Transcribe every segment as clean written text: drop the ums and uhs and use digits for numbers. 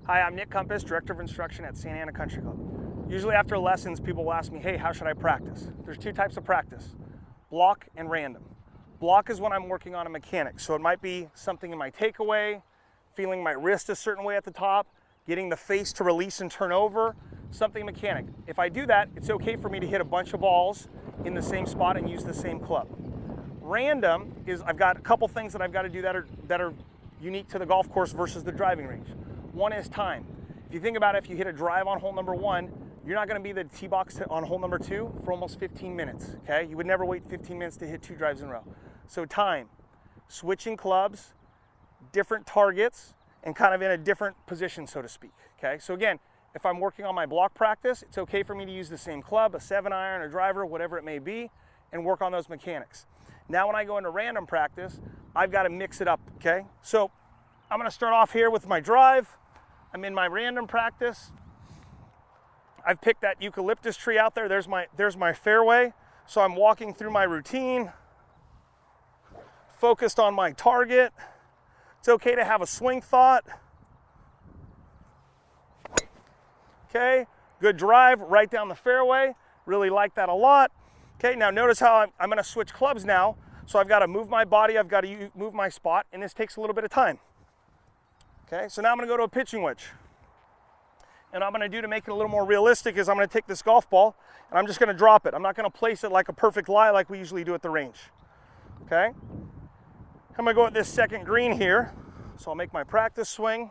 Hi, I'm Nick Compass, Director of Instruction at Santa Ana Country Club. Usually after lessons, people will ask me, hey, how should I practice? There's two types of practice, block and random. Block is when I'm working on a mechanic. So it might be something in my takeaway, feeling my wrist a certain way at the top, getting the face to release and turn over, something mechanic. If I do that, it's okay for me to hit a bunch of balls in the same spot and use the same club. Random is I've got a couple things that I've got to do that are unique to the golf course versus the driving range. One is time. If you think about it, if you hit a drive on hole number 1, you're not going to be the tee box on hole number 2 for almost 15 minutes, okay? You would never wait 15 minutes to hit 2 drives in a row. So time, switching clubs, different targets, and kind of in a different position, so to speak, okay? So again, if I'm working on my block practice, it's okay for me to use the same club, a 7-iron, a driver, whatever it may be, and work on those mechanics. Now when I go into random practice, I've got to mix it up, okay? So I'm going to start off here with my drive. I'm in my random practice. I've picked that eucalyptus tree out there. There's my fairway. So I'm walking through my routine, focused on my target. It's okay to have a swing thought. Okay, good drive right down the fairway. Really like that a lot. Okay, now notice how I'm going to switch clubs now. So I've got to move my body, I've got to move my spot, and this takes a little bit of time. Okay, so now I'm going to go to a pitching wedge. And what I'm going to do to make it a little more realistic is I'm going to take this golf ball and I'm just going to drop it. I'm not going to place it like a perfect lie like we usually do at the range. Okay, I'm going to go at this second green here. So I'll make my practice swing.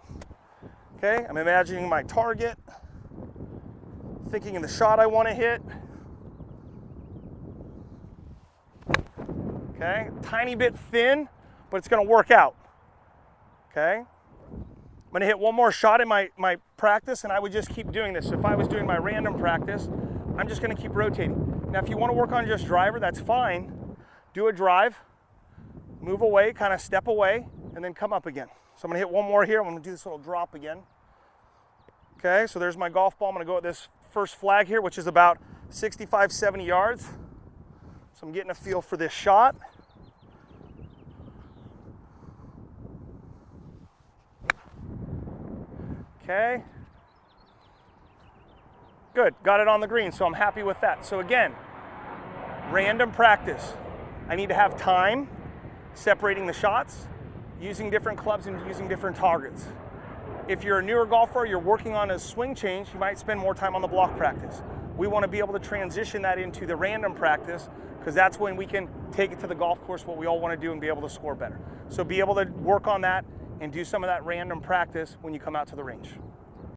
Okay, I'm imagining my target, thinking of the shot I want to hit. Okay, tiny bit thin, but it's going to work out. Okay. I'm going to hit one more shot in my practice, and I would just keep doing this. So if I was doing my random practice, I'm just going to keep rotating. Now, if you want to work on just driver, that's fine. Do a drive, move away, kind of step away, and then come up again. So I'm going to hit one more here. I'm going to do this little drop again. Okay, so there's my golf ball. I'm going to go at this first flag here, which is about 65, 70 yards. So I'm getting a feel for this shot. Okay, good, got it on the green, so I'm happy with that. So again, random practice. I need to have time separating the shots, using different clubs and using different targets. If you're a newer golfer, you're working on a swing change, you might spend more time on the block practice. We want to be able to transition that into the random practice because that's when we can take it to the golf course, what we all want to do, and be able to score better. So be able to work on that and do some of that random practice when you come out to the range.